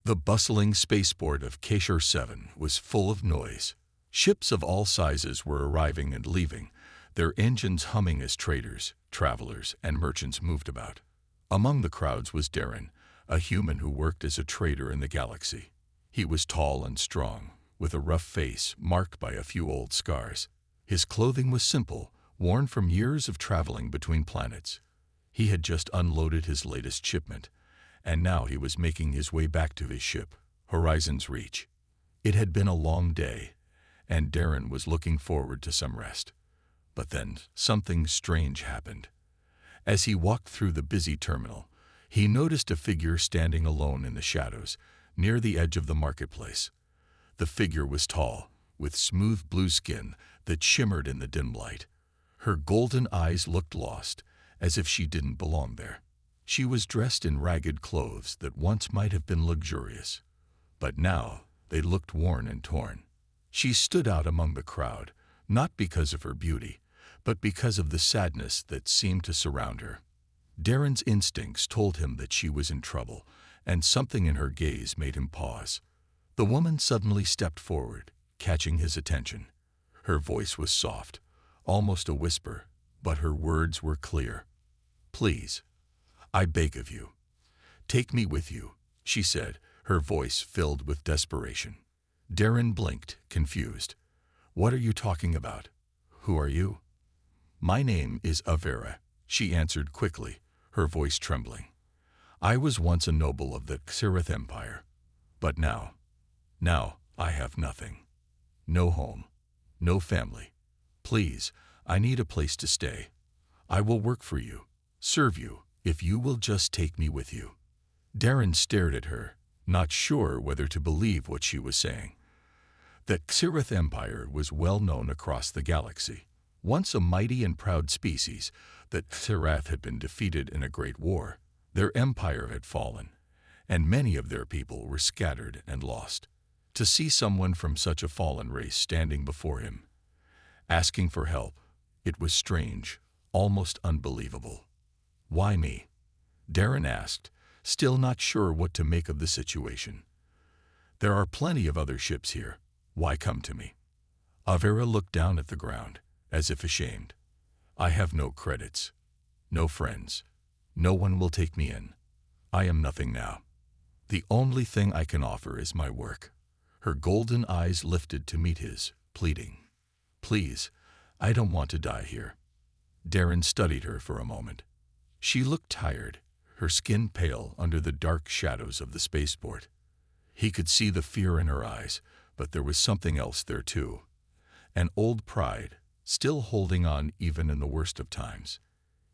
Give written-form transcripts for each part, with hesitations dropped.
The bustling spaceport of Kaishar 7 was full of noise. Ships of all sizes were arriving and leaving, their engines humming as traders, travelers, and merchants moved about. Among the crowds was Darren, a human who worked as a trader in the galaxy. He was tall and strong, with a rough face marked by a few old scars. His clothing was simple, worn from years of traveling between planets. He had just unloaded his latest shipment, and now he was making his way back to his ship, Horizon's Reach. It had been a long day, and Darren was looking forward to some rest. But then something strange happened. As he walked through the busy terminal, he noticed a figure standing alone in the shadows, near the edge of the marketplace. The figure was tall, with smooth blue skin that shimmered in the dim light. Her golden eyes looked lost, as if she didn't belong there. She was dressed in ragged clothes that once might have been luxurious, but now they looked worn and torn. She stood out among the crowd, not because of her beauty, but because of the sadness that seemed to surround her. Darren's instincts told him that she was in trouble, and something in her gaze made him pause. The woman suddenly stepped forward, catching his attention. Her voice was soft, almost a whisper, but her words were clear. "Please, I beg of you, take me with you," she said, her voice filled with desperation. Darren blinked, confused. "What are you talking about? Who are you?" "My name is Avera," she answered quickly, her voice trembling. "I was once a noble of the Xerath Empire, but now I have nothing. No home, no family. Please, I need a place to stay. I will work for you, serve you, if you will just take me with you." Darren stared at her, not sure whether to believe what she was saying. The Xerath Empire was well known across the galaxy. Once a mighty and proud species, the Xerath had been defeated in a great war. Their empire had fallen, and many of their people were scattered and lost. To see someone from such a fallen race standing before him, asking for help, it was strange, almost unbelievable. "Why me?" Darren asked, still not sure what to make of the situation. "There are plenty of other ships here. Why come to me?" Avera looked down at the ground, as if ashamed. "I have no credits, no friends. No one will take me in. I am nothing now. The only thing I can offer is my work." Her golden eyes lifted to meet his, pleading. "Please, I don't want to die here." Darren studied her for a moment. She looked tired, her skin pale under the dark shadows of the spaceport. He could see the fear in her eyes, but there was something else there too. An old pride, still holding on even in the worst of times.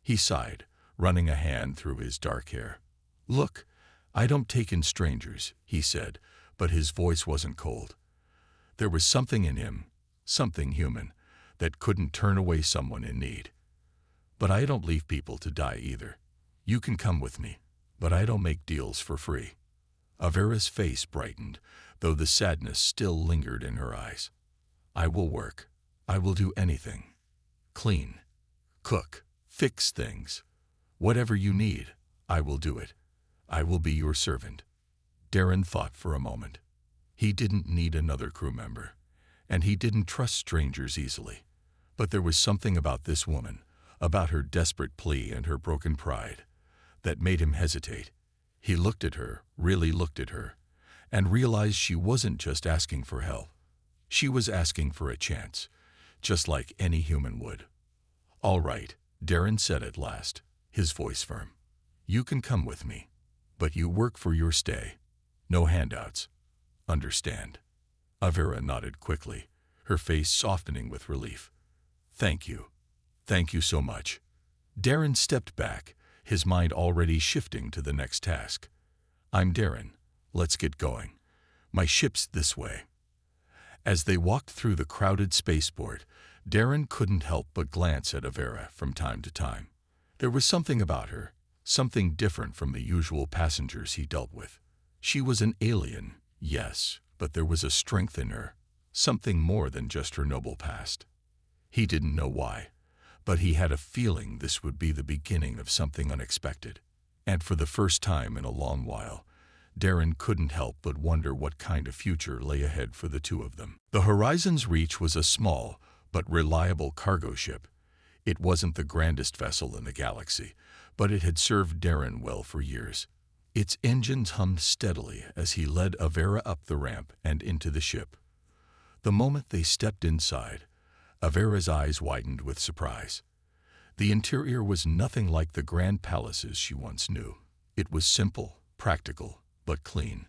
He sighed, running a hand through his dark hair. "Look, I don't take in strangers," he said, but his voice wasn't cold. There was something in him, something human, that couldn't turn away someone in need. "But I don't leave people to die either. You can come with me, but I don't make deals for free." Avera's face brightened, though the sadness still lingered in her eyes. "I will work. I will do anything. Clean, cook, fix things. Whatever you need, I will do it. I will be your servant." Darren thought for a moment. He didn't need another crew member, and he didn't trust strangers easily. But there was something about this woman, about her desperate plea and her broken pride, that made him hesitate. He looked at her, really looked at her, and realized she wasn't just asking for help. She was asking for a chance, just like any human would. "All right," Darren said at last, his voice firm. "You can come with me, but you work for your stay. No handouts. Understand?" Avera nodded quickly, her face softening with relief. "Thank you. Thank you so much." Darren stepped back, his mind already shifting to the next task. "I'm Darren. Let's get going. My ship's this way." As they walked through the crowded spaceport, Darren couldn't help but glance at Avera from time to time. There was something about her, something different from the usual passengers he dealt with. She was an alien, yes, but there was a strength in her, something more than just her noble past. He didn't know why, but he had a feeling this would be the beginning of something unexpected. And for the first time in a long while, Darren couldn't help but wonder what kind of future lay ahead for the two of them. The Horizon's Reach was a small but reliable cargo ship. It wasn't the grandest vessel in the galaxy, but it had served Darren well for years. Its engines hummed steadily as he led Avera up the ramp and into the ship. The moment they stepped inside, Avera's eyes widened with surprise. The interior was nothing like the grand palaces she once knew. It was simple, practical, but clean.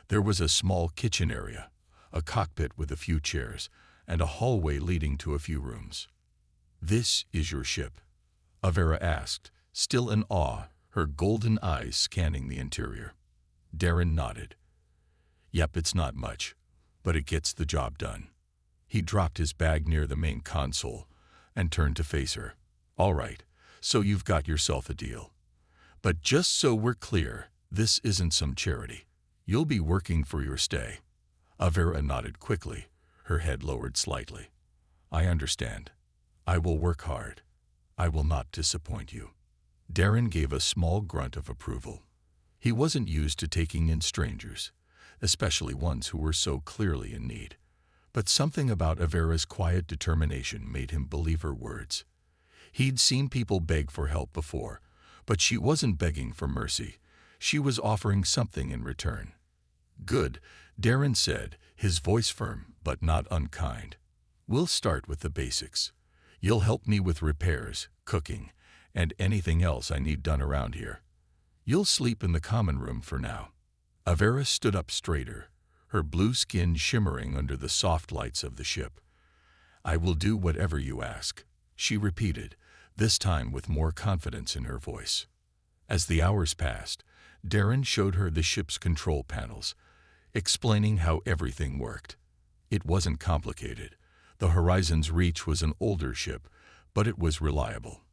There was a small kitchen area, a cockpit with a few chairs, and a hallway leading to a few rooms. "This is your ship?" Avera asked, still in awe, her golden eyes scanning the interior. Darren nodded. "Yep, it's not much, but it gets the job done." He dropped his bag near the main console and turned to face her. "All right, so you've got yourself a deal. But just so we're clear, this isn't some charity. You'll be working for your stay." Avera nodded quickly, her head lowered slightly. "I understand. I will work hard. I will not disappoint you." Darren gave a small grunt of approval. He wasn't used to taking in strangers, especially ones who were so clearly in need. But something about Avera's quiet determination made him believe her words. He'd seen people beg for help before, but she wasn't begging for mercy. She was offering something in return. "Good," Darren said, his voice firm but not unkind. "We'll start with the basics. You'll help me with repairs, cooking, and anything else I need done around here. You'll sleep in the common room for now." Avera stood up straighter, her blue skin shimmering under the soft lights of the ship. "I will do whatever you ask," she repeated, this time with more confidence in her voice. As the hours passed, Darren showed her the ship's control panels, explaining how everything worked. It wasn't complicated. The Horizon's Reach was an older ship, but it was reliable.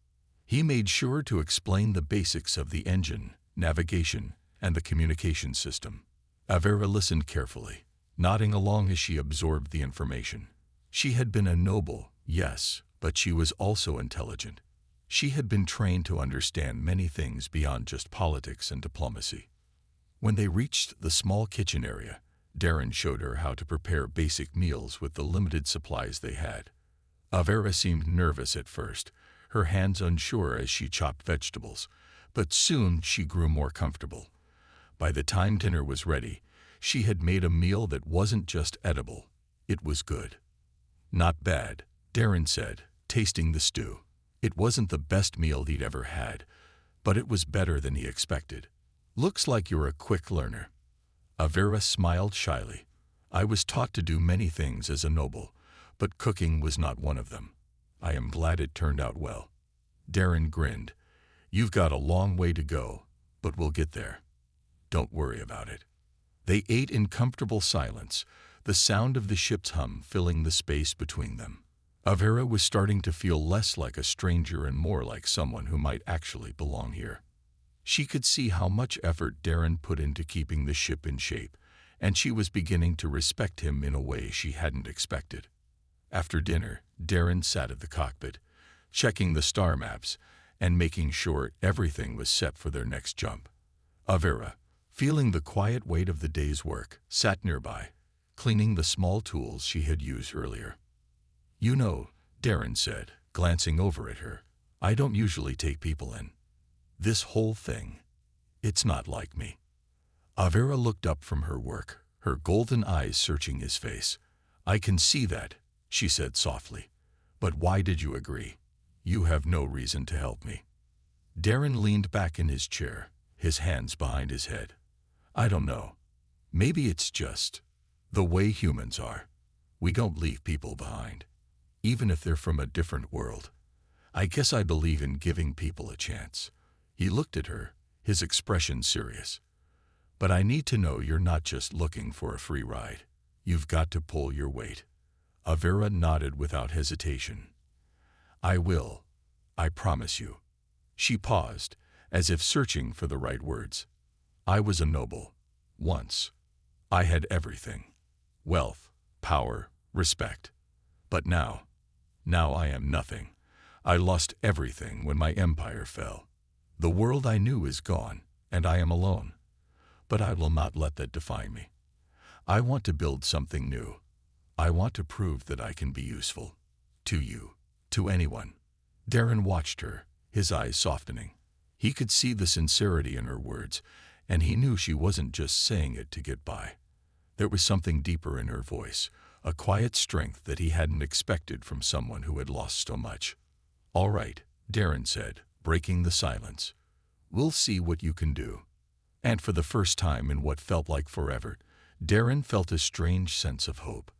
He made sure to explain the basics of the engine, navigation, and the communication system. Avera listened carefully, nodding along as she absorbed the information. She had been a noble, yes, but she was also intelligent. She had been trained to understand many things beyond just politics and diplomacy. When they reached the small kitchen area, Darren showed her how to prepare basic meals with the limited supplies they had. Avera seemed nervous at first, her hands unsure as she chopped vegetables, but soon she grew more comfortable. By the time dinner was ready, she had made a meal that wasn't just edible, it was good. "Not bad," Darren said, tasting the stew. It wasn't the best meal he'd ever had, but it was better than he expected. "Looks like you're a quick learner." Avera smiled shyly. "I was taught to do many things as a noble, but cooking was not one of them. I am glad it turned out well." Darren grinned. "You've got a long way to go, but we'll get there. Don't worry about it." They ate in comfortable silence, the sound of the ship's hum filling the space between them. Avera was starting to feel less like a stranger and more like someone who might actually belong here. She could see how much effort Darren put into keeping the ship in shape, and she was beginning to respect him in a way she hadn't expected. After dinner, Darren sat at the cockpit, checking the star maps and making sure everything was set for their next jump. Avera, feeling the quiet weight of the day's work, sat nearby, cleaning the small tools she had used earlier. "You know," Darren said, glancing over at her, "I don't usually take people in. This whole thing, it's not like me." Avera looked up from her work, her golden eyes searching his face. "I can see that," she said softly. "But why did you agree? You have no reason to help me." Darren leaned back in his chair, his hands behind his head. "I don't know. Maybe it's just the way humans are. We don't leave people behind, even if they're from a different world. I guess I believe in giving people a chance." He looked at her, his expression serious. "But I need to know you're not just looking for a free ride. You've got to pull your weight." Avera nodded without hesitation. "I will. I promise you." She paused, as if searching for the right words. "I was a noble. Once. I had everything. Wealth, power, respect. But now I am nothing. I lost everything when my empire fell. The world I knew is gone, and I am alone. but I will not let that define me. I want to build something new. I want to prove that I can be useful. To you. To anyone. Darren watched her, his eyes softening. He could see the sincerity in her words, and he knew she wasn't just saying it to get by. There was something deeper in her voice, a quiet strength that he hadn't expected from someone who had lost so much. "All right," Darren said, breaking the silence. "We'll see what you can do." And for the first time in what felt like forever, Darren felt a strange sense of hope.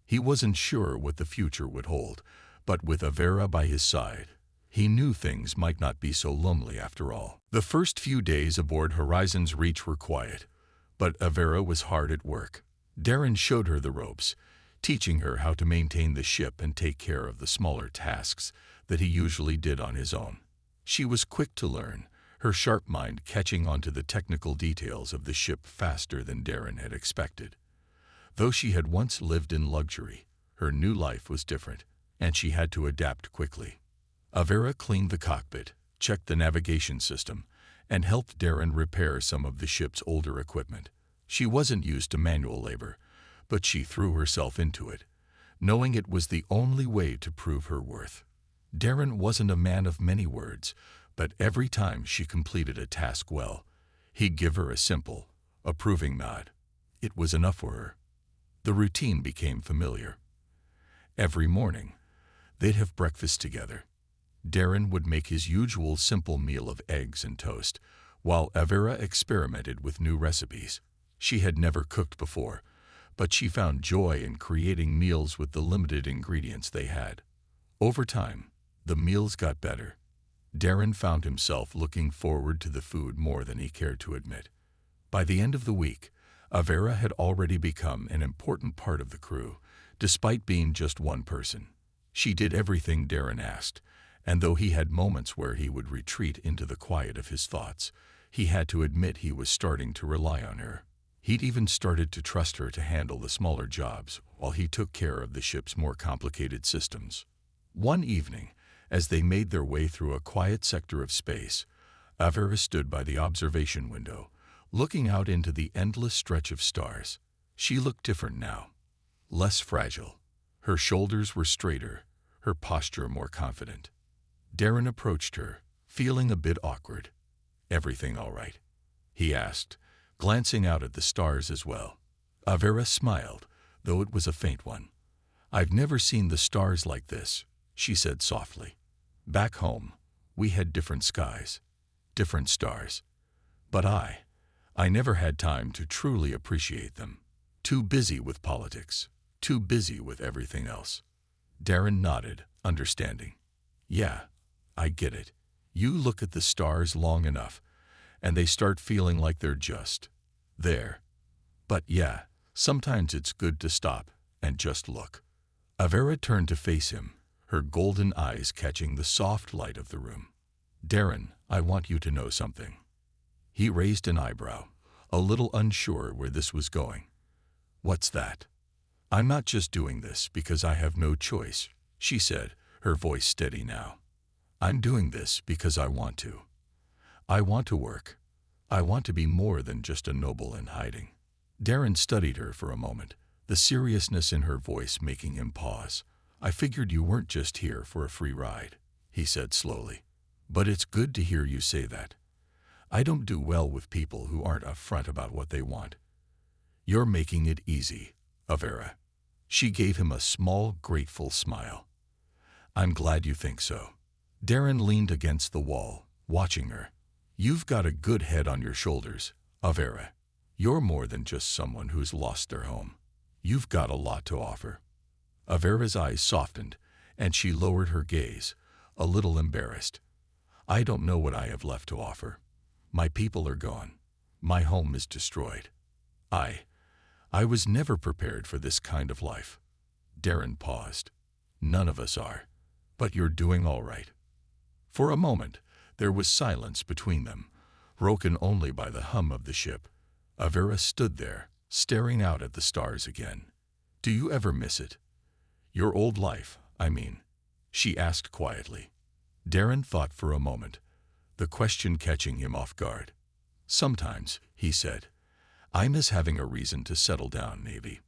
He wasn't sure what the future would hold, but with Avera by his side, he knew things might not be so lonely after all. The first few days aboard Horizon's Reach were quiet, but Avera was hard at work. Darren showed her the ropes, teaching her how to maintain the ship and take care of the smaller tasks that he usually did on his own. She was quick to learn, her sharp mind catching on to the technical details of the ship faster than Darren had expected. Though she had once lived in luxury, her new life was different, and she had to adapt quickly. Avera cleaned the cockpit, checked the navigation system, and helped Darren repair some of the ship's older equipment. She wasn't used to manual labor, but she threw herself into it, knowing it was the only way to prove her worth. Darren wasn't a man of many words, but every time she completed a task well, he'd give her a simple, approving nod. It was enough for her. The routine became familiar. Every morning, they'd have breakfast together. Darren would make his usual simple meal of eggs and toast, while Avera experimented with new recipes. She had never cooked before, but she found joy in creating meals with the limited ingredients they had. Over time, the meals got better. Darren found himself looking forward to the food more than he cared to admit. By the end of the week, Avera had already become an important part of the crew, despite being just one person. She did everything Darren asked, and though he had moments where he would retreat into the quiet of his thoughts, he had to admit he was starting to rely on her. He'd even started to trust her to handle the smaller jobs while he took care of the ship's more complicated systems. One evening, as they made their way through a quiet sector of space, Avera stood by the observation window, looking out into the endless stretch of stars. She looked different now, less fragile. Her shoulders were straighter, her posture more confident. Darren approached her, feeling a bit awkward. "Everything all right?" he asked, glancing out at the stars as well. Avera smiled, though it was a faint one. "I've never seen the stars like this," she said softly. "Back home, we had different skies, different stars. But I never had time to truly appreciate them. Too busy with politics, too busy with everything else." Darren nodded, understanding. "Yeah, I get it. You look at the stars long enough, and they start feeling like they're just there. But yeah, sometimes it's good to stop and just look." Avera turned to face him, her golden eyes catching the soft light of the room. "Darren, I want you to know something." He raised an eyebrow, a little unsure where this was going. "What's that?" "I'm not just doing this because I have no choice," she said, her voice steady now. "I'm doing this because I want to. I want to work. I want to be more than just a noble in hiding." Darren studied her for a moment, the seriousness in her voice making him pause. "I figured you weren't just here for a free ride," he said slowly. "But it's good to hear you say that. I don't do well with people who aren't upfront about what they want." "You're making it easy, Avera." She gave him a small, grateful smile. "I'm glad you think so." Darren leaned against the wall, watching her. "You've got a good head on your shoulders, Avera. You're more than just someone who's lost their home. You've got a lot to offer." Avera's eyes softened, and she lowered her gaze, a little embarrassed. "I don't know what I have left to offer. My people are gone. My home is destroyed. I was never prepared for this kind of life." Darren paused. "None of us are. But you're doing all right." For a moment, there was silence between them, broken only by the hum of the ship. Avera stood there, staring out at the stars again. "Do you ever miss it? Your old life, I mean," she asked quietly. Darren thought for a moment, the question catching him off guard. "Sometimes," he said. I miss having a reason to settle down, Navy.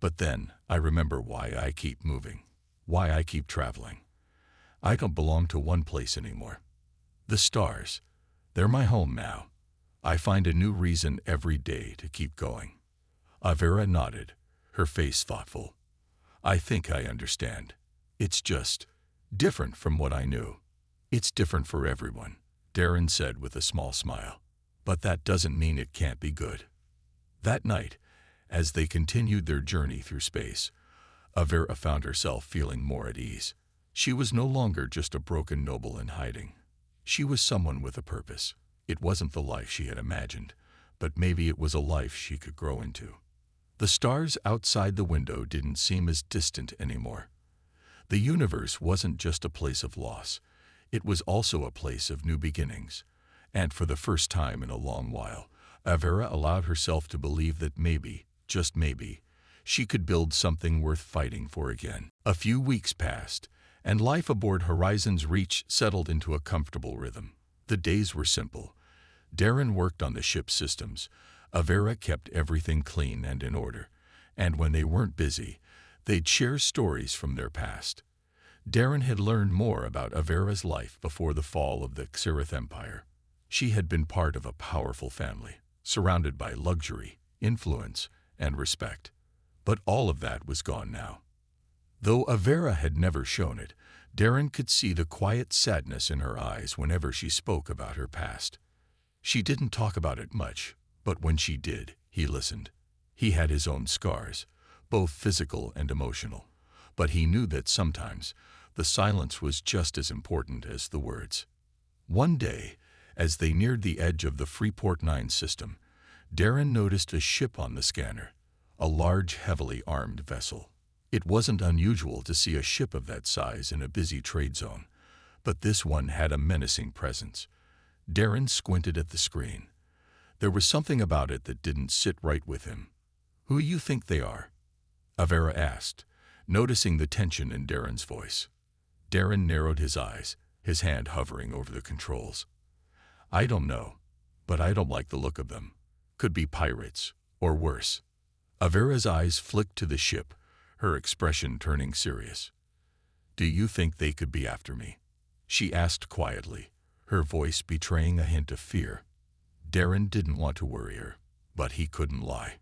But then I remember why I keep moving, why I keep traveling. I don't belong to one place anymore. The stars, they're my home now. I find a new reason every day to keep going. Avera nodded, her face thoughtful. I think I understand. It's just different from what I knew. It's different for everyone, Darren said with a small smile. But that doesn't mean it can't be good. That night, as they continued their journey through space, Avera found herself feeling more at ease. She was no longer just a broken noble in hiding. She was someone with a purpose. It wasn't the life she had imagined, but maybe it was a life she could grow into. The stars outside the window didn't seem as distant anymore. The universe wasn't just a place of loss. It was also a place of new beginnings. And for the first time in a long while, Avera allowed herself to believe that maybe, just maybe, she could build something worth fighting for again. A few weeks passed, and life aboard Horizon's Reach settled into a comfortable rhythm. The days were simple. Darren worked on the ship's systems. Avera kept everything clean and in order. And when they weren't busy, they'd share stories from their past. Darren had learned more about Avera's life before the fall of the Xerath Empire. She had been part of a powerful family, surrounded by luxury, influence, and respect. But all of that was gone now. Though Avera had never shown it, Darren could see the quiet sadness in her eyes whenever she spoke about her past. She didn't talk about it much, but when she did, he listened. He had his own scars, both physical and emotional, but he knew that sometimes the silence was just as important as the words. One day, as they neared the edge of the Freeport 9 system, Darren noticed a ship on the scanner, a large, heavily armed vessel. It wasn't unusual to see a ship of that size in a busy trade zone, but this one had a menacing presence. Darren squinted at the screen. There was something about it that didn't sit right with him. "Who you think they are?" Avera asked, noticing the tension in Darren's voice. Darren narrowed his eyes, his hand hovering over the controls. "I don't know, but I don't like the look of them. Could be pirates, or worse." Avera's eyes flicked to the ship, her expression turning serious. "Do you think they could be after me?" she asked quietly, her voice betraying a hint of fear. Darren didn't want to worry her, but he couldn't lie.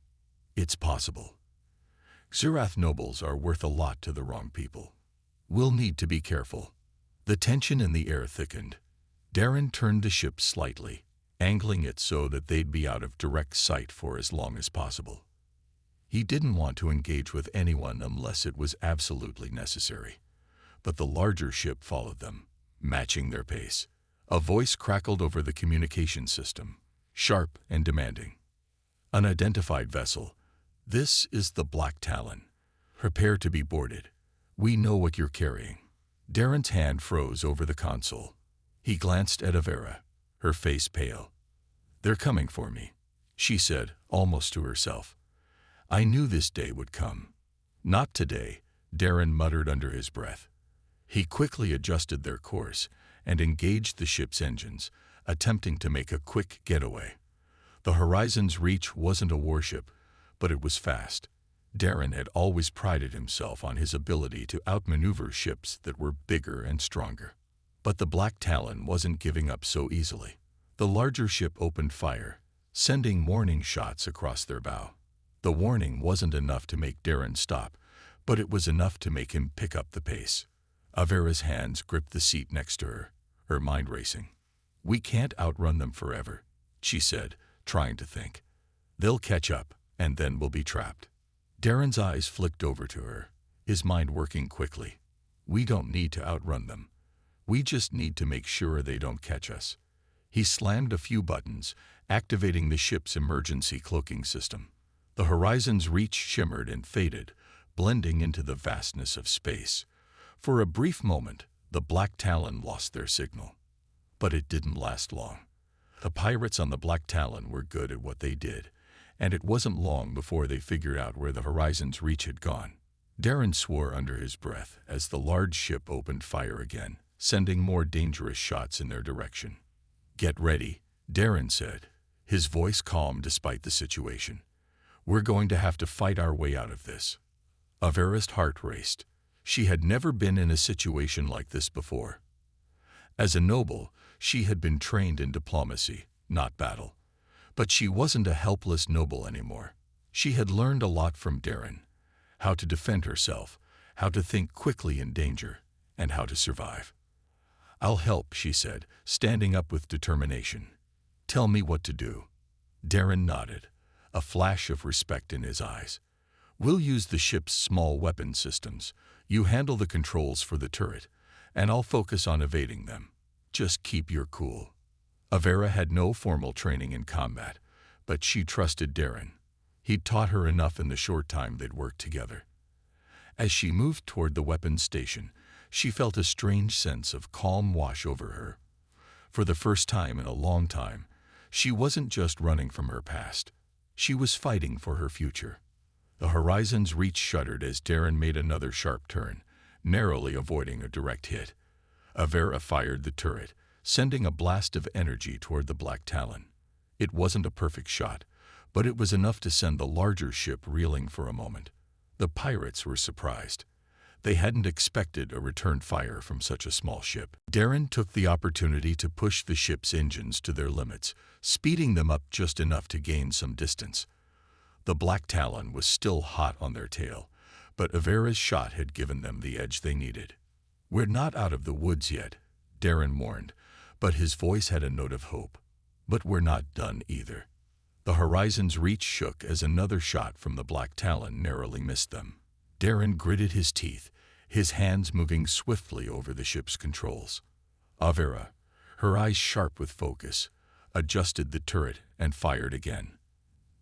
It's possible. Xerath nobles are worth a lot to the wrong people. We'll need to be careful. The tension in the air thickened. Darren turned the ship slightly, angling it so that they'd be out of direct sight for as long as possible. He didn't want to engage with anyone unless it was absolutely necessary. But the larger ship followed them, matching their pace. A voice crackled over the communication system, sharp and demanding. "Unidentified vessel. This is the Black Talon. Prepare to be boarded. We know what you're carrying." Darren's hand froze over the console. He glanced at Avera, her face pale. "They're coming for me," she said, almost to herself. "I knew this day would come." "Not today," Darren muttered under his breath. He quickly adjusted their course and engaged the ship's engines, attempting to make a quick getaway. The Horizon's Reach wasn't a warship, but it was fast. Darren had always prided himself on his ability to outmaneuver ships that were bigger and stronger. But the Black Talon wasn't giving up so easily. The larger ship opened fire, sending warning shots across their bow. The warning wasn't enough to make Darren stop, but it was enough to make him pick up the pace. Avera's hands gripped the seat next to her, her mind racing. "We can't outrun them forever," she said, trying to think. "They'll catch up, and then we'll be trapped." Darren's eyes flicked over to her, his mind working quickly. "We don't need to outrun them. We just need to make sure they don't catch us." He slammed a few buttons, activating the ship's emergency cloaking system. The Horizon's Reach shimmered and faded, blending into the vastness of space. For a brief moment, the Black Talon lost their signal. But it didn't last long. The pirates on the Black Talon were good at what they did, and it wasn't long before they figured out where the Horizon's Reach had gone. Darren swore under his breath as the large ship opened fire again, sending more dangerous shots in their direction. "Get ready," Darren said, his voice calm despite the situation. "We're going to have to fight our way out of this." Avera's heart raced. She had never been in a situation like this before. As a noble, she had been trained in diplomacy, not battle. But she wasn't a helpless noble anymore. She had learned a lot from Darren: how to defend herself, how to think quickly in danger, and how to survive. "I'll help," she said, standing up with determination. "Tell me what to do." Darren nodded, a flash of respect in his eyes. "We'll use the ship's small weapon systems. You handle the controls for the turret, and I'll focus on evading them. Just keep your cool." Avera had no formal training in combat, but she trusted Darren. He'd taught her enough in the short time they'd worked together. As she moved toward the weapons station, she felt a strange sense of calm wash over her. For the first time in a long time, she wasn't just running from her past. She was fighting for her future. The Horizon's Reach shuddered as Darren made another sharp turn, narrowly avoiding a direct hit. Avera fired the turret, sending a blast of energy toward the Black Talon. It wasn't a perfect shot, but it was enough to send the larger ship reeling for a moment. The pirates were surprised. They hadn't expected a return fire from such a small ship. Darren took the opportunity to push the ship's engines to their limits, speeding them up just enough to gain some distance. The Black Talon was still hot on their tail, but Avera's shot had given them the edge they needed. "We're not out of the woods yet," Darren warned, but his voice had a note of hope. "But we're not done either." The Horizon's Reach shook as another shot from the Black Talon narrowly missed them. Darren gritted his teeth, his hands moving swiftly over the ship's controls. Avera, her eyes sharp with focus, adjusted the turret and fired again.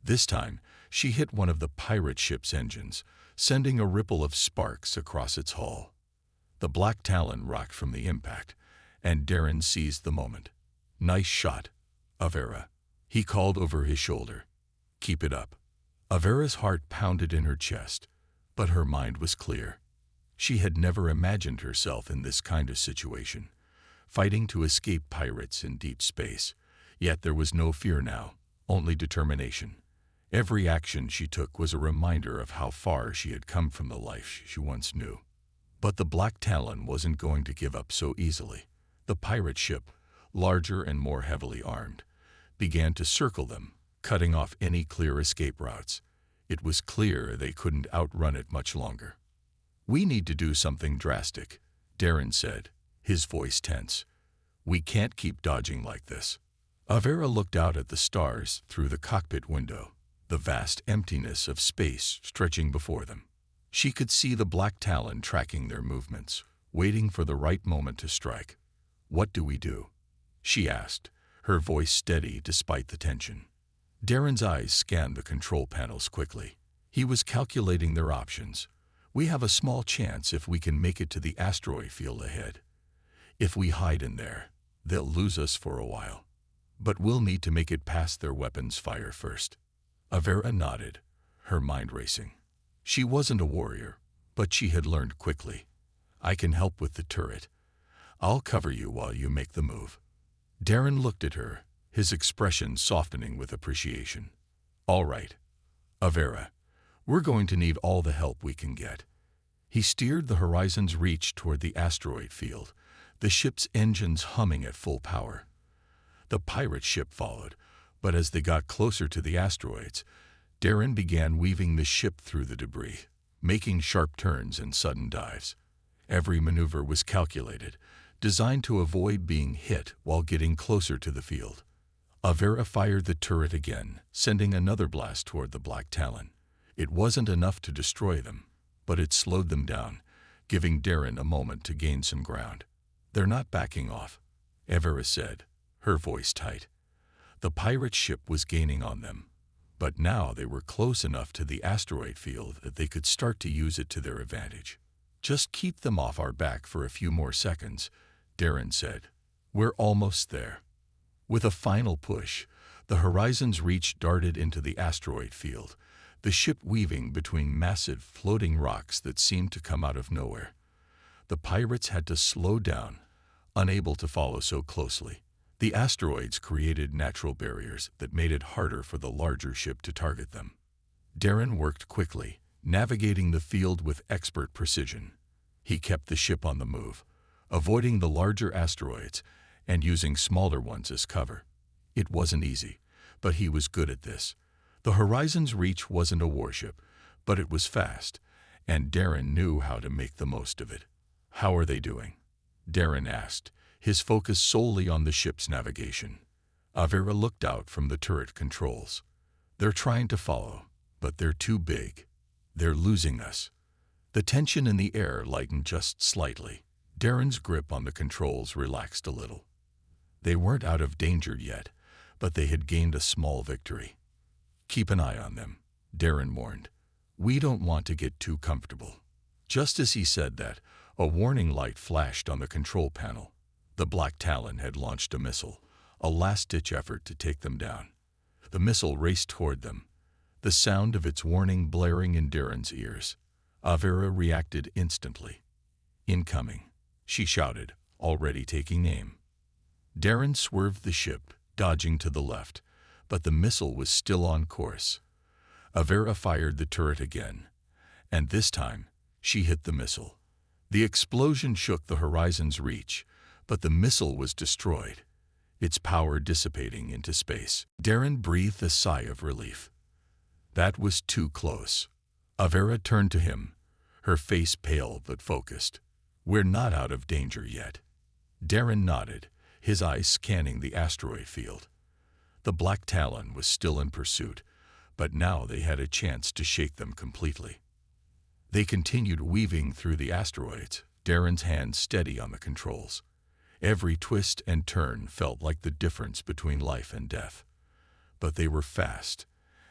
This time, she hit one of the pirate ship's engines, sending a ripple of sparks across its hull. The Black Talon rocked from the impact, and Darren seized the moment. "Nice shot, Avera," he called over his shoulder. "Keep it up." Avera's heart pounded in her chest, but her mind was clear. She had never imagined herself in this kind of situation, fighting to escape pirates in deep space. Yet there was no fear now, only determination. Every action she took was a reminder of how far she had come from the life she once knew. But the Black Talon wasn't going to give up so easily. The pirate ship, larger and more heavily armed, began to circle them, cutting off any clear escape routes. It was clear they couldn't outrun it much longer. "We need to do something drastic," Darren said, his voice tense. "We can't keep dodging like this." Avera looked out at the stars through the cockpit window, the vast emptiness of space stretching before them. She could see the Black Talon tracking their movements, waiting for the right moment to strike. "What do we do?" she asked, her voice steady despite the tension. Darren's eyes scanned the control panels quickly. He was calculating their options. "We have a small chance if we can make it to the asteroid field ahead. If we hide in there, they'll lose us for a while. But we'll need to make it past their weapons fire first." Avera nodded, her mind racing. She wasn't a warrior, but she had learned quickly. "I can help with the turret. I'll cover you while you make the move." Darren looked at her, his expression softening with appreciation. "All right, Avera, we're going to need all the help we can get." He steered the Horizon's Reach toward the asteroid field, the ship's engines humming at full power. The pirate ship followed, but as they got closer to the asteroids, Darren began weaving the ship through the debris, making sharp turns and sudden dives. Every maneuver was calculated, designed to avoid being hit while getting closer to the field. Avera fired the turret again, sending another blast toward the Black Talon. It wasn't enough to destroy them, but it slowed them down, giving Darren a moment to gain some ground. "They're not backing off," Avera said, her voice tight. The pirate ship was gaining on them, but now they were close enough to the asteroid field that they could start to use it to their advantage. "Just keep them off our back for a few more seconds," Darren said. "We're almost there." With a final push, the Horizon's Reach darted into the asteroid field, the ship weaving between massive floating rocks that seemed to come out of nowhere. The pirates had to slow down, unable to follow so closely. The asteroids created natural barriers that made it harder for the larger ship to target them. Darren worked quickly, navigating the field with expert precision. He kept the ship on the move, avoiding the larger asteroids and using smaller ones as cover. It wasn't easy, but he was good at this. The Horizon's Reach wasn't a warship, but it was fast, and Darren knew how to make the most of it. "How are they doing?" Darren asked, his focus solely on the ship's navigation. Avera looked out from the turret controls. "They're trying to follow, but they're too big. They're losing us." The tension in the air lightened just slightly. Darren's grip on the controls relaxed a little. They weren't out of danger yet, but they had gained a small victory. "Keep an eye on them," Darren warned. "We don't want to get too comfortable." Just as he said that, a warning light flashed on the control panel. The Black Talon had launched a missile, a last-ditch effort to take them down. The missile raced toward them, the sound of its warning blaring in Darren's ears. Avera reacted instantly. "Incoming," she shouted, already taking aim. Darren swerved the ship, dodging to the left, but the missile was still on course. Avera fired the turret again, and this time she hit the missile. The explosion shook the Horizon's Reach, but the missile was destroyed, its power dissipating into space. Darren breathed a sigh of relief. That was too close. Avera turned to him, her face pale but focused. "We're not out of danger yet." Darren nodded, his eyes scanning the asteroid field. The Black Talon was still in pursuit, but now they had a chance to shake them completely. They continued weaving through the asteroids, Darren's hands steady on the controls. Every twist and turn felt like the difference between life and death. But they were fast,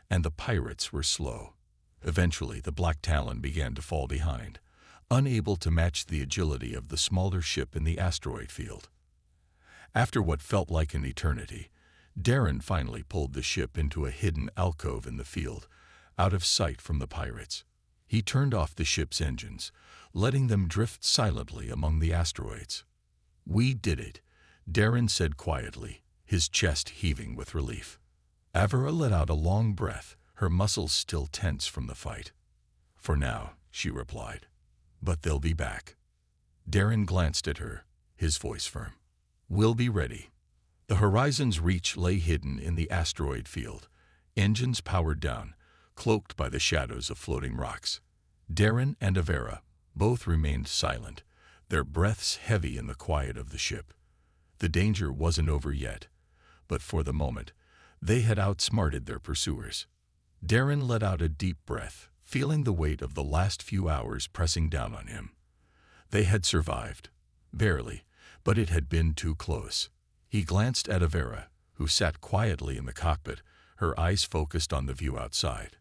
and the pirates were slow. Eventually, the Black Talon began to fall behind, unable to match the agility of the smaller ship in the asteroid field. After what felt like an eternity, Darren finally pulled the ship into a hidden alcove in the field, out of sight from the pirates. He turned off the ship's engines, letting them drift silently among the asteroids. "We did it," Darren said quietly, his chest heaving with relief. Avera let out a long breath, her muscles still tense from the fight. "For now," she replied. "But they'll be back." Darren glanced at her, his voice firm. "We'll be ready." The Horizon's Reach lay hidden in the asteroid field, engines powered down, cloaked by the shadows of floating rocks. Darren and Avera both remained silent, their breaths heavy in the quiet of the ship. The danger wasn't over yet, but for the moment, they had outsmarted their pursuers. Darren let out a deep breath, feeling the weight of the last few hours pressing down on him. They had survived. Barely, but it had been too close. He glanced at Avera, who sat quietly in the cockpit, her eyes focused on the view outside.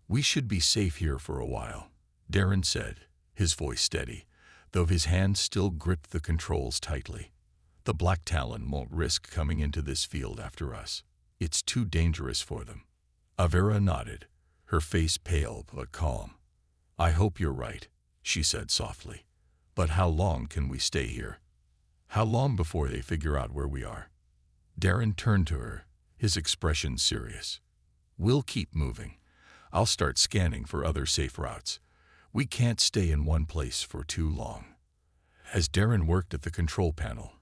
"We should be safe here for a while," Darren said, his voice steady, though his hands still gripped the controls tightly. "The Black Talon won't risk coming into this field after us. It's too dangerous for them." Avera nodded, her face pale but calm. "I hope you're right," she said softly. "But how long can we stay here? How long before they figure out where we are?" Darren turned to her, his expression serious. "We'll keep moving. I'll start scanning for other safe routes. We can't stay in one place for too long." As Darren worked at the control panel,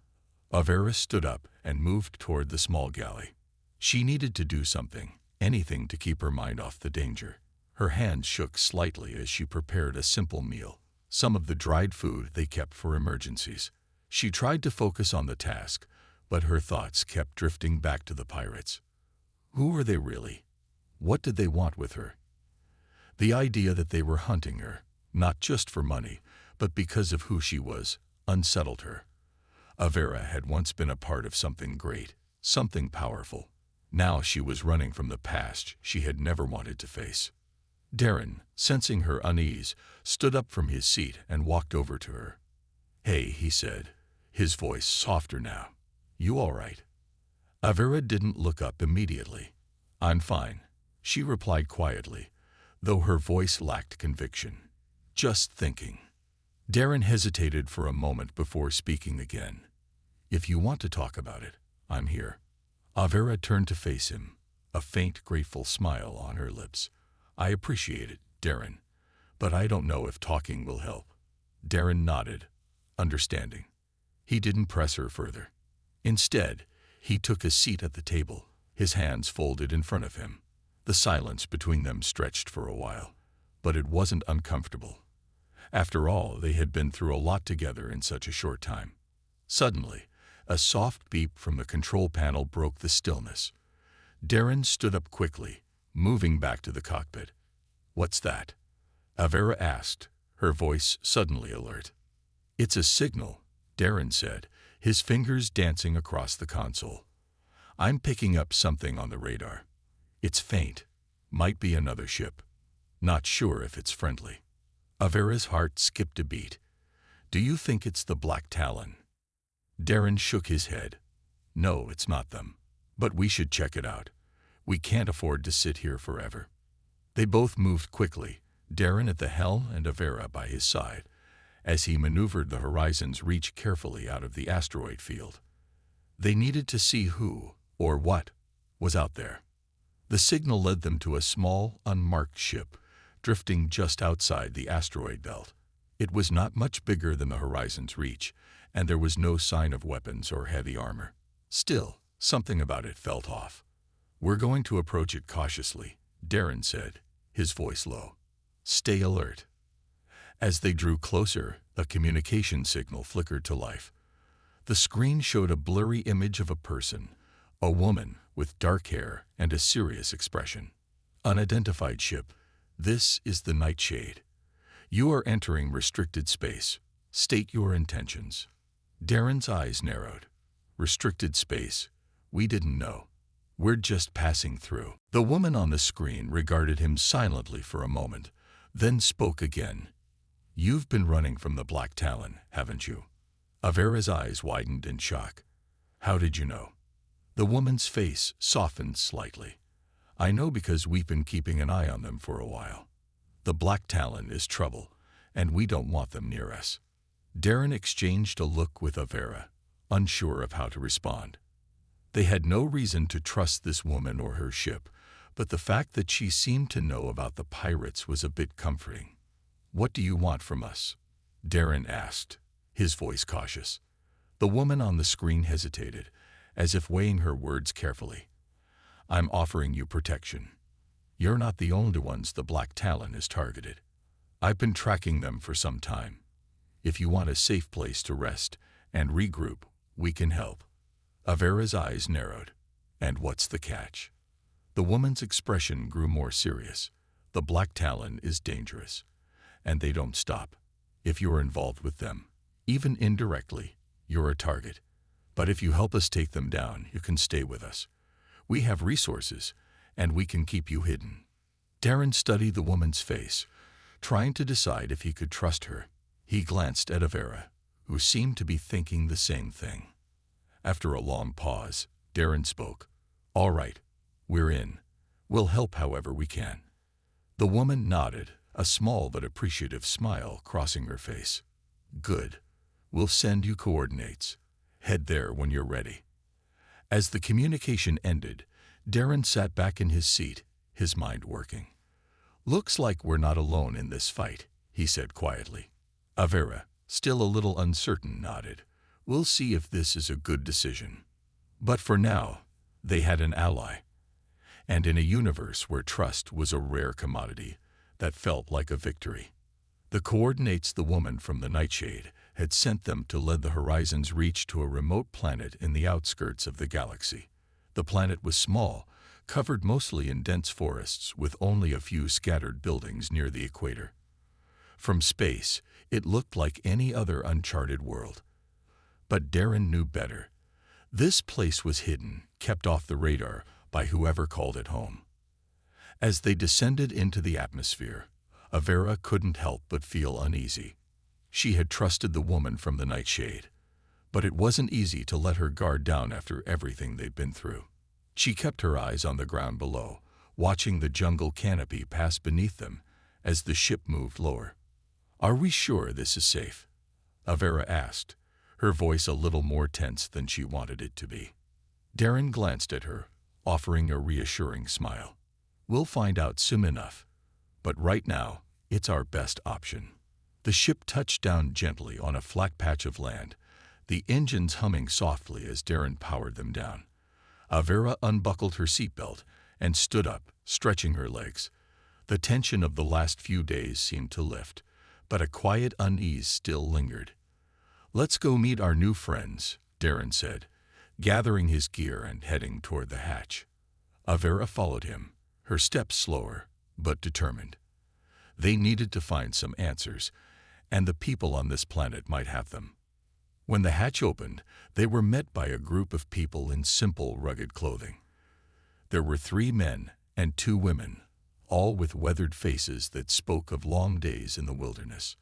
Avera stood up and moved toward the small galley. She needed to do something, anything to keep her mind off the danger. Her hands shook slightly as she prepared a simple meal, some of the dried food they kept for emergencies. She tried to focus on the task, but her thoughts kept drifting back to the pirates. Who were they really? What did they want with her? The idea that they were hunting her, not just for money, but because of who she was, unsettled her. Avera had once been a part of something great, something powerful. Now she was running from the past she had never wanted to face. Darren, sensing her unease, stood up from his seat and walked over to her. "Hey," he said, his voice softer now. "You all right?" Avera didn't look up immediately. "I'm fine," she replied quietly, though her voice lacked conviction. "Just thinking." Darren hesitated for a moment before speaking again. "If you want to talk about it, I'm here. Avera turned to face him, a faint, grateful smile on her lips. I appreciate it, Darren, but I don't know if talking will help. Darren nodded, understanding. He didn't press her further. Instead, he took a seat at the table, his hands folded in front of him. The silence between them stretched for a while, but it wasn't uncomfortable. After all, they had been through a lot together in such a short time. Suddenly, a soft beep from the control panel broke the stillness. Darren stood up quickly, moving back to the cockpit. What's that? Avera asked, her voice suddenly alert. It's a signal, Darren said, his fingers dancing across the console. I'm picking up something on the radar. It's faint. Might be another ship. Not sure if it's friendly. Avera's heart skipped a beat. Do you think it's the Black Talon? Darren shook his head. No, it's not them. But we should check it out. We can't afford to sit here forever. They both moved quickly, Darren at the helm and Avera by his side, as he maneuvered the Horizon's Reach carefully out of the asteroid field. They needed to see who, or what, was out there. The signal led them to a small, unmarked ship, drifting just outside the asteroid belt. It was not much bigger than the Horizon's Reach, and there was no sign of weapons or heavy armor. Still, something about it felt off. We're going to approach it cautiously, Darren said, his voice low. Stay alert. As they drew closer, a communication signal flickered to life. The screen showed a blurry image of a person, a woman with dark hair and a serious expression. Unidentified ship. This is the Nightshade. You are entering restricted space. State your intentions. Darren's eyes narrowed. Restricted space. We didn't know. We're just passing through. The woman on the screen regarded him silently for a moment, then spoke again. You've been running from the Black Talon, haven't you? Avera's eyes widened in shock. How did you know? The woman's face softened slightly. I know because we've been keeping an eye on them for a while. The Black Talon is trouble, and we don't want them near us. Darren exchanged a look with Avera, unsure of how to respond. They had no reason to trust this woman or her ship, but the fact that she seemed to know about the pirates was a bit comforting. What do you want from us? Darren asked, his voice cautious. The woman on the screen hesitated, as if weighing her words carefully. I'm offering you protection. You're not the only ones the Black Talon is targeted. I've been tracking them for some time. If you want a safe place to rest and regroup, we can help. Avera's eyes narrowed. And what's the catch? The woman's expression grew more serious. The Black Talon is dangerous, and they don't stop. If you're involved with them, even indirectly, you're a target. But if you help us take them down, you can stay with us. We have resources, and we can keep you hidden. Darren studied the woman's face, trying to decide if he could trust her. He glanced at Avera, who seemed to be thinking the same thing. After a long pause, Darren spoke. All right, we're in. We'll help however we can. The woman nodded, a small but appreciative smile crossing her face. Good. We'll send you coordinates. Head there when you're ready. As the communication ended, Darren sat back in his seat, his mind working. Looks like we're not alone in this fight, he said quietly. Avera, still a little uncertain, nodded. We'll see if this is a good decision. But for now, they had an ally. And in a universe where trust was a rare commodity, that felt like a victory. The coordinates the woman from the Nightshade had sent them to lead the Horizon's Reach to a remote planet in the outskirts of the galaxy. The planet was small, covered mostly in dense forests with only a few scattered buildings near the equator. From space, it looked like any other uncharted world. But Darren knew better. This place was hidden, kept off the radar by whoever called it home. As they descended into the atmosphere, Avera couldn't help but feel uneasy. She had trusted the woman from the Nightshade, but it wasn't easy to let her guard down after everything they'd been through. She kept her eyes on the ground below, watching the jungle canopy pass beneath them as the ship moved lower. Are we sure this is safe? Avera asked, her voice a little more tense than she wanted it to be. Darren glanced at her, offering a reassuring smile. We'll find out soon enough, but right now, it's our best option. The ship touched down gently on a flat patch of land, the engines humming softly as Darren powered them down. Avera unbuckled her seatbelt and stood up, stretching her legs. The tension of the last few days seemed to lift, but a quiet unease still lingered. Let's go meet our new friends, Darren said, gathering his gear and heading toward the hatch. Avera followed him, her steps slower, but determined. They needed to find some answers, and the people on this planet might have them. When the hatch opened, they were met by a group of people in simple, rugged clothing. There were 3 men and 2 women, all with weathered faces that spoke of long days in the wilderness.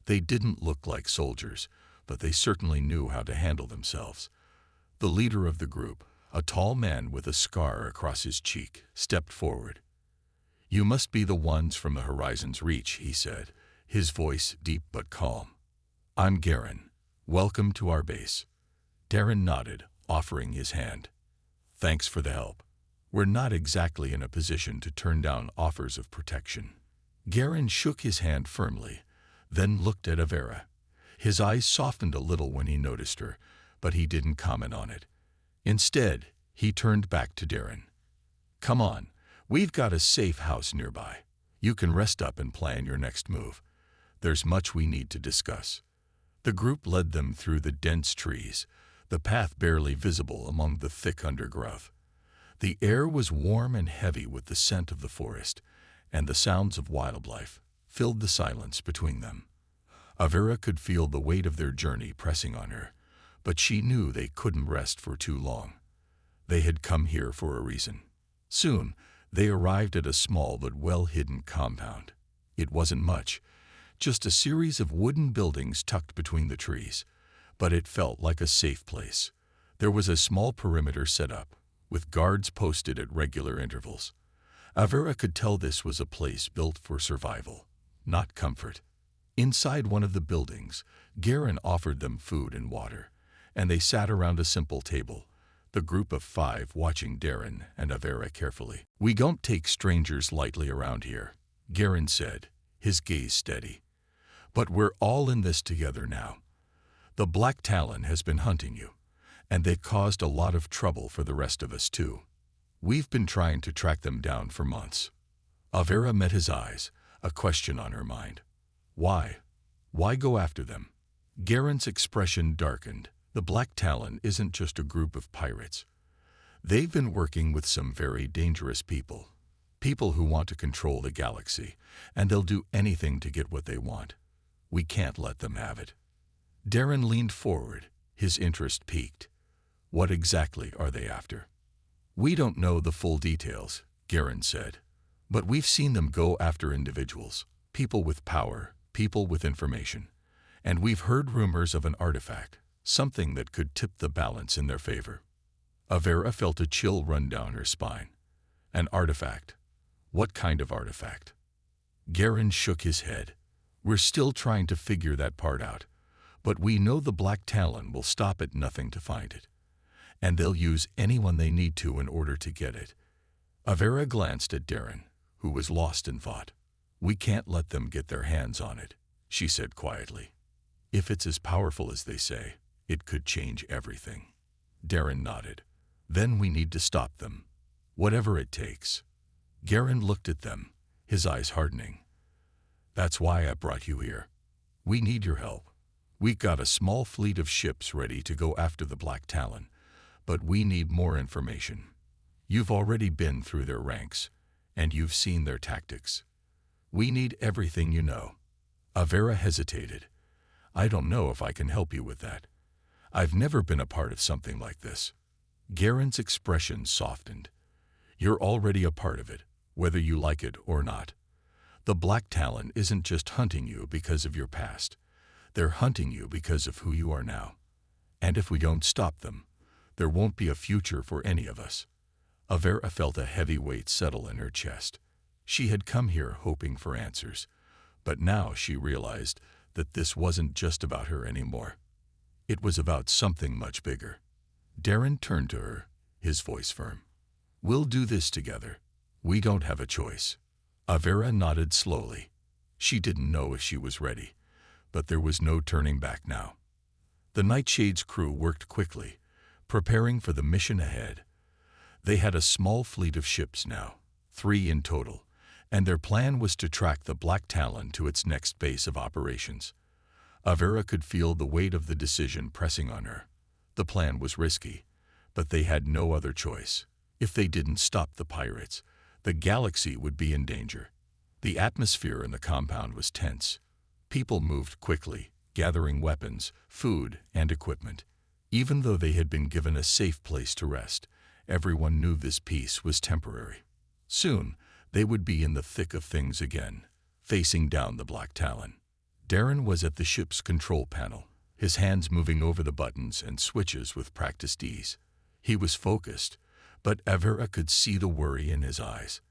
They didn't look like soldiers, but they certainly knew how to handle themselves. The leader of the group, a tall man with a scar across his cheek, stepped forward. "You must be the ones from the Horizon's Reach," he said, his voice deep but calm. "I'm Garen. Welcome to our base." Darren nodded, offering his hand. "Thanks for the help. We're not exactly in a position to turn down offers of protection." Garen shook his hand firmly, then looked at Avera. His eyes softened a little when he noticed her, but he didn't comment on it. Instead, he turned back to Darren. "Come on, we've got a safe house nearby. You can rest up and plan your next move. There's much we need to discuss." The group led them through the dense trees, the path barely visible among the thick undergrowth. The air was warm and heavy with the scent of the forest, and the sounds of wildlife filled the silence between them. Avera could feel the weight of their journey pressing on her, but she knew they couldn't rest for too long. They had come here for a reason. Soon, they arrived at a small but well-hidden compound. It wasn't much, just a series of wooden buildings tucked between the trees, but it felt like a safe place. There was a small perimeter set up, with guards posted at regular intervals. Avera could tell this was a place built for survival, not comfort. Inside one of the buildings, Garen offered them food and water, and they sat around a simple table, the group of 5 watching Darren and Avera carefully. "We don't take strangers lightly around here," Garen said, his gaze steady. "But we're all in this together now. The Black Talon has been hunting you, and they've caused a lot of trouble for the rest of us too. We've been trying to track them down for months." Avera met his eyes, a question on her mind. "Why? Why go after them?" Garen's expression darkened. The Black Talon isn't just a group of pirates. They've been working with some very dangerous people. People who want to control the galaxy, and they'll do anything to get what they want. We can't let them have it. Darren leaned forward, his interest piqued. "What exactly are they after?" "We don't know the full details," Garen said, "but we've seen them go after individuals, people with power, people with information. And we've heard rumors of an artifact, something that could tip the balance in their favor." Avera felt a chill run down her spine. "An artifact? What kind of artifact?" Garen shook his head. "We're still trying to figure that part out, but we know the Black Talon will stop at nothing to find it, and they'll use anyone they need to in order to get it." Avera glanced at Darren, who was lost in thought. "We can't let them get their hands on it," she said quietly. "If it's as powerful as they say, it could change everything." Darren nodded. "Then we need to stop them, whatever it takes." Garen looked at them, his eyes hardening. "That's why I brought you here. We need your help. We've got a small fleet of ships ready to go after the Black Talon, but we need more information. You've already been through their ranks, and you've seen their tactics. We need everything you know." Avera hesitated. "I don't know if I can help you with that. I've never been a part of something like this." Garen's expression softened. "You're already a part of it, whether you like it or not. The Black Talon isn't just hunting you because of your past. They're hunting you because of who you are now. And if we don't stop them, there won't be a future for any of us." Avera felt a heavy weight settle in her chest. She had come here hoping for answers, but now she realized that this wasn't just about her anymore. It was about something much bigger. Darren turned to her, his voice firm. "We'll do this together. We don't have a choice." Avera nodded slowly. She didn't know if she was ready, but there was no turning back now. The Nightshade's crew worked quickly, preparing for the mission ahead. They had a small fleet of ships now, 3 in total, and their plan was to track the Black Talon to its next base of operations. Avera could feel the weight of the decision pressing on her. The plan was risky, but they had no other choice. If they didn't stop the pirates, the galaxy would be in danger. The atmosphere in the compound was tense. People moved quickly, gathering weapons, food, and equipment. Even though they had been given a safe place to rest, everyone knew this peace was temporary. Soon, they would be in the thick of things again, facing down the Black Talon. Darren was at the ship's control panel, his hands moving over the buttons and switches with practiced ease. He was focused, but Avera could see the worry in his eyes.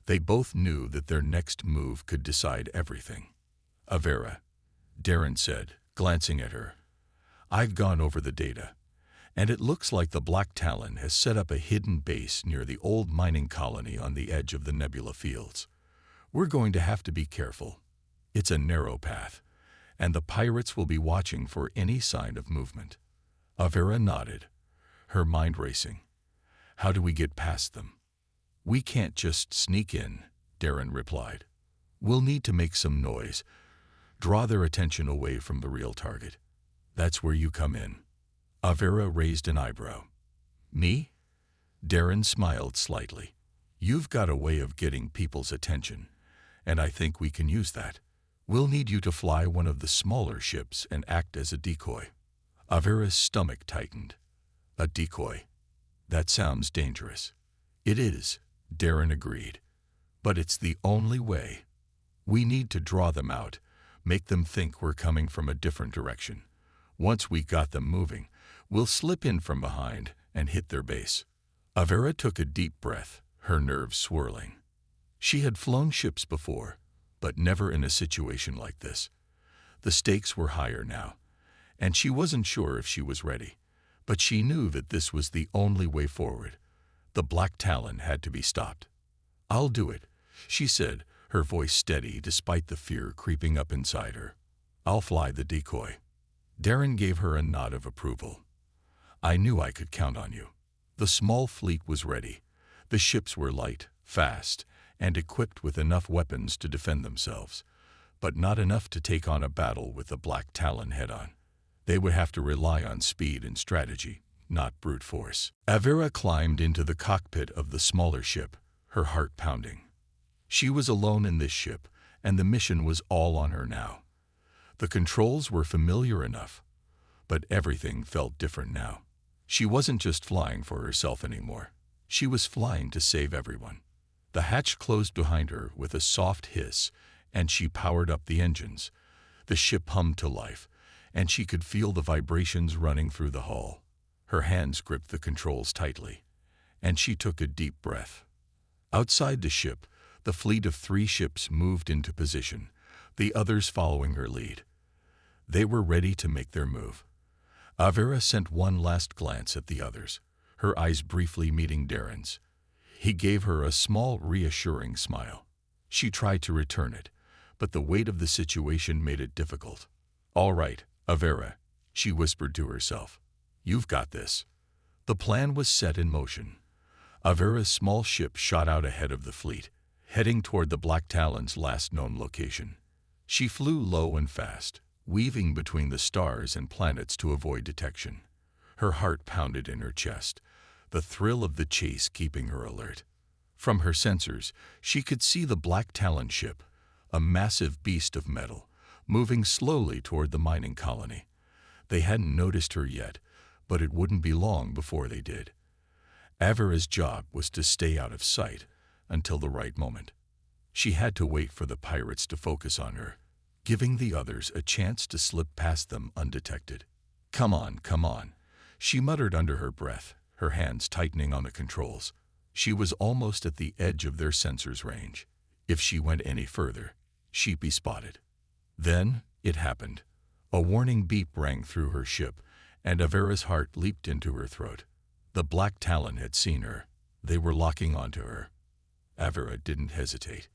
They both knew that their next move could decide everything. "Avera," Darren said, glancing at her, "I've gone over the data, and it looks like the Black Talon has set up a hidden base near the old mining colony on the edge of the Nebula Fields. We're going to have to be careful. It's a narrow path, and the pirates will be watching for any sign of movement." Avera nodded, her mind racing. "How do we get past them?" "We can't just sneak in," Darren replied. "We'll need to make some noise, draw their attention away from the real target. That's where you come in." Avera raised an eyebrow. "Me?" Darren smiled slightly. "You've got a way of getting people's attention, and I think we can use that. We'll need you to fly one of the smaller ships and act as a decoy." Avera's stomach tightened. "A decoy? That sounds dangerous." "It is," Darren agreed. "But it's the only way. We need to draw them out, make them think we're coming from a different direction. Once we got them moving, we'll slip in from behind and hit their base." Avera took a deep breath, her nerves swirling. She had flown ships before, but never in a situation like this. The stakes were higher now, and she wasn't sure if she was ready, but she knew that this was the only way forward. The Black Talon had to be stopped. "I'll do it," she said, her voice steady despite the fear creeping up inside her. "I'll fly the decoy." Darren gave her a nod of approval. "I knew I could count on you." The small fleet was ready. The ships were light, fast, and equipped with enough weapons to defend themselves, but not enough to take on a battle with the Black Talon head-on. They would have to rely on speed and strategy, not brute force. Avera climbed into the cockpit of the smaller ship, her heart pounding. She was alone in this ship, and the mission was all on her now. The controls were familiar enough, but everything felt different now. She wasn't just flying for herself anymore. She was flying to save everyone. The hatch closed behind her with a soft hiss, and she powered up the engines. The ship hummed to life, and she could feel the vibrations running through the hull. Her hands gripped the controls tightly, and she took a deep breath. Outside the ship, the fleet of 3 ships moved into position, the others following her lead. They were ready to make their move. Avera sent one last glance at the others, her eyes briefly meeting Darren's. He gave her a small, reassuring smile. She tried to return it, but the weight of the situation made it difficult. "All right, Avera," she whispered to herself. "You've got this." The plan was set in motion. Avera's small ship shot out ahead of the fleet, heading toward the Black Talon's last known location. She flew low and fast, weaving between the stars and planets to avoid detection. Her heart pounded in her chest, the thrill of the chase keeping her alert. From her sensors, she could see the Black Talon ship, a massive beast of metal, moving slowly toward the mining colony. They hadn't noticed her yet, but it wouldn't be long before they did. Avera's job was to stay out of sight until the right moment. She had to wait for the pirates to focus on her, giving the others a chance to slip past them undetected. Come on," she muttered under her breath, her hands tightening on the controls. She was almost at the edge of their sensors' range. If she went any further, she'd be spotted. Then it happened. A warning beep rang through her ship, and Avera's heart leaped into her throat. The Black Talon had seen her. They were locking onto her. Avera didn't hesitate.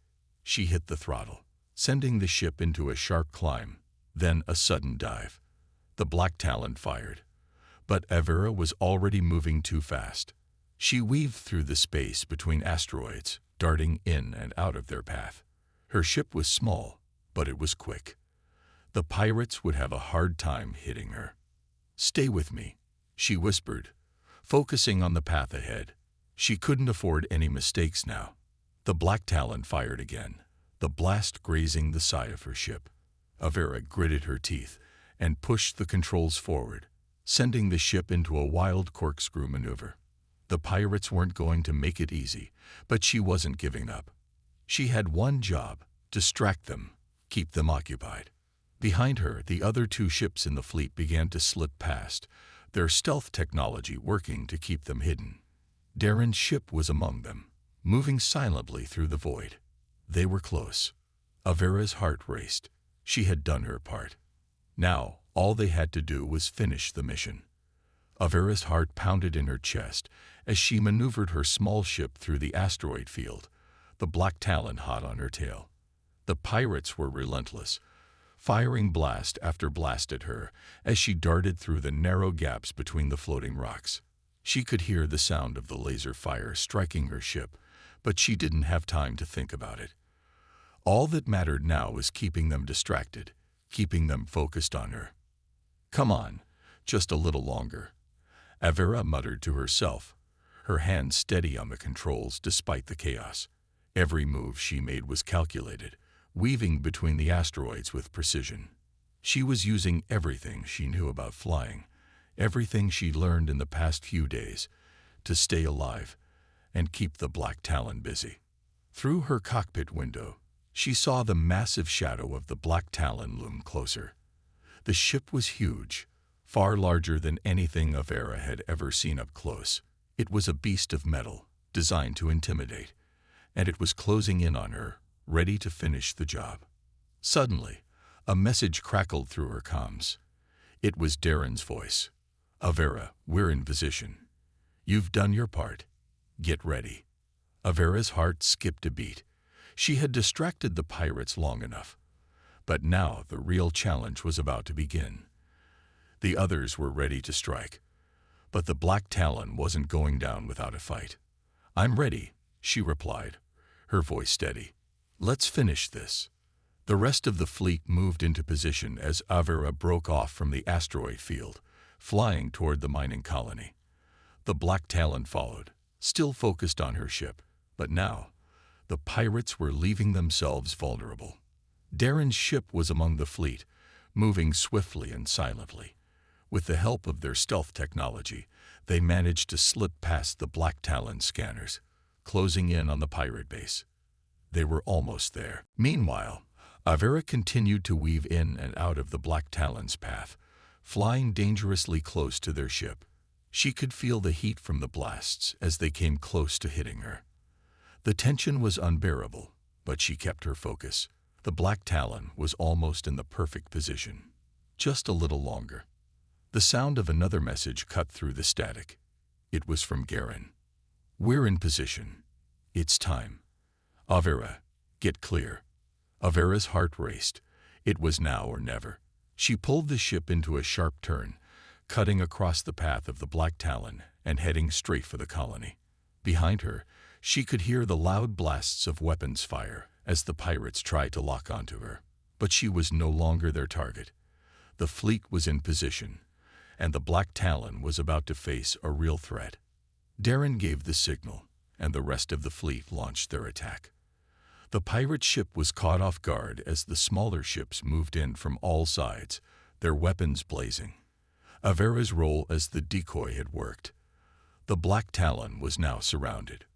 She hit the throttle, sending the ship into a sharp climb, then a sudden dive. The Black Talon fired, but Avera was already moving too fast. She weaved through the space between asteroids, darting in and out of their path. Her ship was small, but it was quick. The pirates would have a hard time hitting her. "Stay with me," she whispered, focusing on the path ahead. She couldn't afford any mistakes now. The Black Talon fired again, the blast grazing the side of her ship. Avera gritted her teeth and pushed the controls forward, sending the ship into a wild corkscrew maneuver. The pirates weren't going to make it easy, but she wasn't giving up. She had one job: distract them, keep them occupied. Behind her, the other two ships in the fleet began to slip past, their stealth technology working to keep them hidden. Darren's ship was among them, moving silently through the void. They were close. Avera's heart raced. She had done her part. Now, all they had to do was finish the mission. Avera's heart pounded in her chest as she maneuvered her small ship through the asteroid field, the Black Talon hot on her tail. The pirates were relentless, firing blast after blast at her as she darted through the narrow gaps between the floating rocks. She could hear the sound of the laser fire striking her ship, but she didn't have time to think about it. All that mattered now was keeping them distracted, keeping them focused on her. "Come on, just a little longer," Avera muttered to herself, her hands steady on the controls despite the chaos. Every move she made was calculated, weaving between the asteroids with precision. She was using everything she knew about flying, everything she learned in the past few days, to stay alive and keep the Black Talon busy. Through her cockpit window, she saw the massive shadow of the Black Talon loom closer. The ship was huge, far larger than anything Avera had ever seen up close. It was a beast of metal, designed to intimidate, and it was closing in on her, ready to finish the job. Suddenly, a message crackled through her comms. It was Darren's voice. "Avera, we're in position. You've done your part. Get ready." Avera's heart skipped a beat. She had distracted the pirates long enough. But now the real challenge was about to begin. The others were ready to strike. But the Black Talon wasn't going down without a fight. "I'm ready," she replied, her voice steady. "Let's finish this." The rest of the fleet moved into position as Avera broke off from the asteroid field, flying toward the mining colony. The Black Talon followed, still focused on her ship, but now the pirates were leaving themselves vulnerable. Darren's ship was among the fleet, moving swiftly and silently. With the help of their stealth technology, they managed to slip past the Black Talon scanners, closing in on the pirate base. They were almost there. Meanwhile, Avera continued to weave in and out of the Black Talon's path, flying dangerously close to their ship. She could feel the heat from the blasts as they came close to hitting her. The tension was unbearable, but she kept her focus. The Black Talon was almost in the perfect position. Just a little longer. The sound of another message cut through the static. It was from Garen. "We're in position. It's time. Avera, get clear." Avera's heart raced. It was now or never. She pulled the ship into a sharp turn, cutting across the path of the Black Talon and heading straight for the colony. Behind her, she could hear the loud blasts of weapons fire as the pirates tried to lock onto her. But she was no longer their target. The fleet was in position, and the Black Talon was about to face a real threat. Darren gave the signal, and the rest of the fleet launched their attack. The pirate ship was caught off guard as the smaller ships moved in from all sides, their weapons blazing. Avera's role as the decoy had worked. The Black Talon was now surrounded.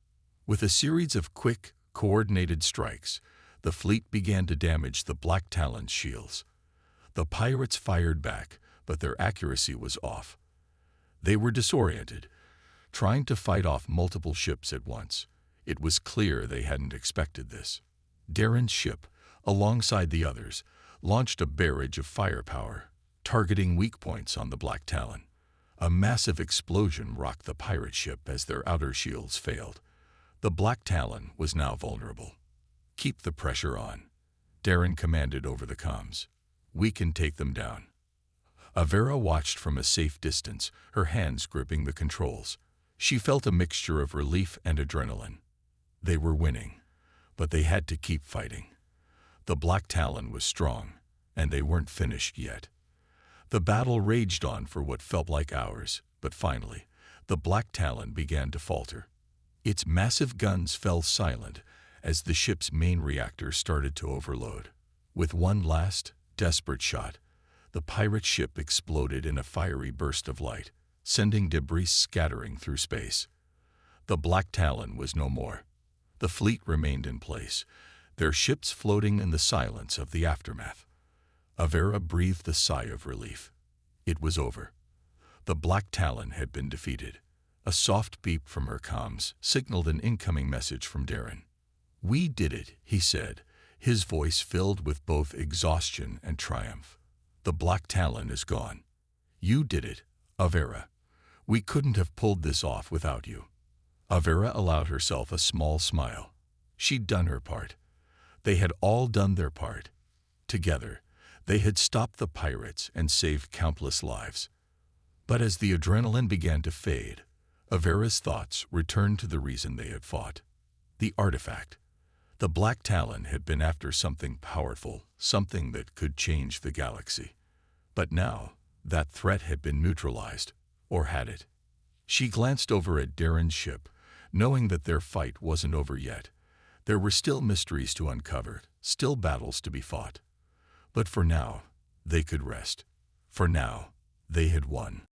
With a series of quick, coordinated strikes, the fleet began to damage the Black Talon's shields. The pirates fired back, but their accuracy was off. They were disoriented, trying to fight off multiple ships at once. It was clear they hadn't expected this. Darren's ship, alongside the others, launched a barrage of firepower, targeting weak points on the Black Talon. A massive explosion rocked the pirate ship as their outer shields failed. The Black Talon was now vulnerable. "Keep the pressure on," Darren commanded over the comms. "We can take them down." Avera watched from a safe distance, her hands gripping the controls. She felt a mixture of relief and adrenaline. They were winning, but they had to keep fighting. The Black Talon was strong, and they weren't finished yet. The battle raged on for what felt like hours, but finally, the Black Talon began to falter. Its massive guns fell silent as the ship's main reactor started to overload. With one last, desperate shot, the pirate ship exploded in a fiery burst of light, sending debris scattering through space. The Black Talon was no more. The fleet remained in place, their ships floating in the silence of the aftermath. Avera breathed a sigh of relief. It was over. The Black Talon had been defeated. A soft beep from her comms signaled an incoming message from Darren. "We did it," he said, his voice filled with both exhaustion and triumph. "The Black Talon is gone. You did it, Avera. We couldn't have pulled this off without you." Avera allowed herself a small smile. She'd done her part. They had all done their part. Together, they had stopped the pirates and saved countless lives. But as the adrenaline began to fade, Avera's thoughts returned to the reason they had fought. The artifact. The Black Talon had been after something powerful, something that could change the galaxy. But now, that threat had been neutralized, or had it? She glanced over at Darren's ship, knowing that their fight wasn't over yet. There were still mysteries to uncover, still battles to be fought. But for now, they could rest. For now, they had won.